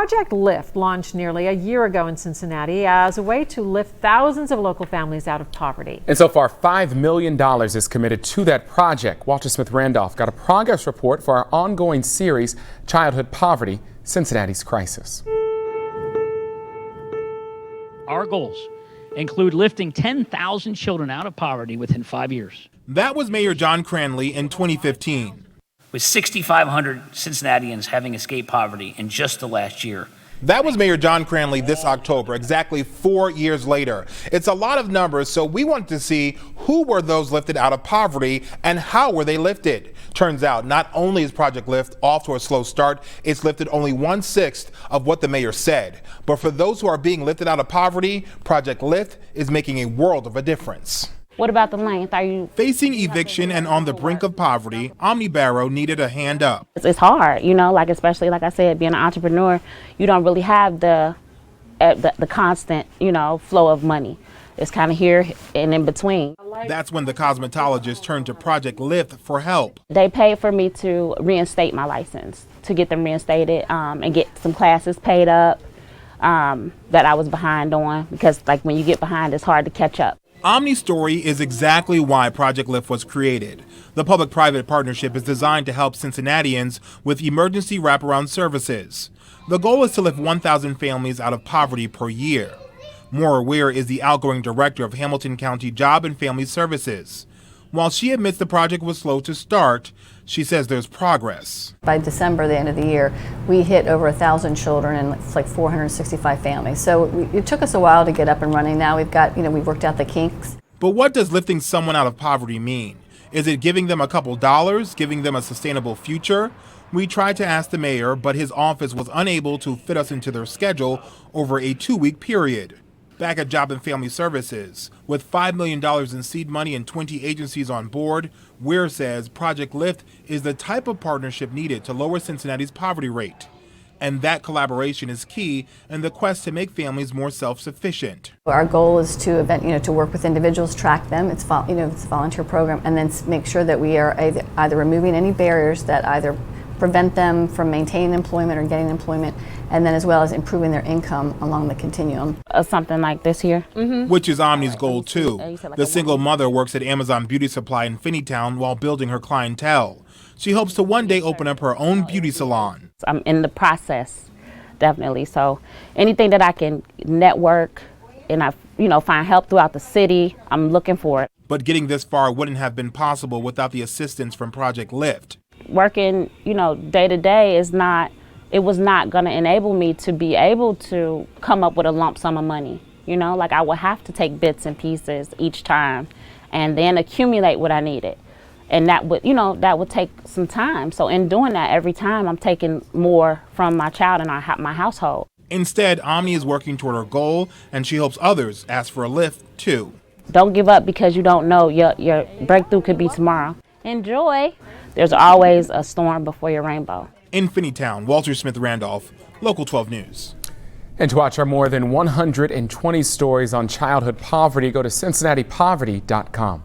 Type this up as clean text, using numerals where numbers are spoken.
Project Lift launched nearly a year ago in Cincinnati as a way to lift thousands of local families out of poverty. And so far, $5 million is committed to that project. Walter Smith-Randolph got a progress report for our ongoing series, Childhood Poverty, Cincinnati's Crisis. Our goals include lifting 10,000 children out of poverty within 5 years. That was Mayor John Cranley in 2015. With 6,500 Cincinnatians having escaped poverty in just the last year. That was Mayor John Cranley this October, exactly 4 years later. It's a lot of numbers, so we wanted to see who were those lifted out of poverty and how were they lifted. Turns out, not only is Project Lift off to a slow start, it's lifted only 1/6 of what the mayor said. But for those who are being lifted out of poverty, Project Lift is making a world of a difference. What about the length? Are you facing eviction and on the brink of poverty? Omni Baro needed a hand up. It's hard, you know, like especially like I said, being an entrepreneur, you don't really have the constant, you know, flow of money. It's kind of here and in between. That's when the cosmetologist turned to Project Lift for help. They paid for me to reinstate my license, to get them reinstated and get some classes paid up that I was behind on, because like when you get behind, it's hard to catch up. Omni's story is exactly why Project Lift was created. The public-private partnership is designed to help Cincinnatians with emergency wraparound services. The goal is to lift 1,000 families out of poverty per year. MOIRA WEIR is the outgoing director of Hamilton County Job and Family Services. While she admits the project was slow to start, she says there's progress. By December, the end of the year, we hit over 1,000 children and it's like 465 families. So it took us a while to get up and running. Now we've got, we've worked out the kinks. But what does lifting someone out of poverty mean? Is it giving them a couple dollars, giving them a sustainable future? We tried to ask the mayor, but his office was unable to fit us into their schedule over a 2-week period. Back at Job and Family Services, with $5 million in seed money and 20 agencies on board, WEIR says Project Lift is the type of partnership needed to lower Cincinnati's poverty rate. And that collaboration is key in the quest to make families more self-sufficient. Our goal is to to work with individuals, track them. It's it's a volunteer program, and then make sure that we are either removing any barriers that either prevent them from maintaining employment or getting employment, and then as well as improving their income along the continuum. Something like this here. Which is Omni's goal too. The single mother works at Amazon Beauty Supply in FINNEYTOWN while building her clientele. She hopes to one day open up her own beauty salon. I'm in the process, definitely. So anything that I can network and find help throughout the city, I'm looking for it. But getting this far wouldn't have been possible without the assistance from Project Lift. Working, day to day was not going to enable me to be able to come up with a lump sum of money. Like I would have to take bits and pieces each time and then accumulate what I needed. And that would take some time. So in doing that, every time I'm taking more from my child and my household. Instead, Omni is working toward her goal, and she hopes others ask for a lift too. Don't give up because you don't know your breakthrough could be tomorrow. Enjoy. There's always a storm before your rainbow. In FINNEYTOWN, Walter Smith-Randolph, Local 12 News. And to watch our more than 120 stories on childhood poverty, go to CincinnatiPoverty.com.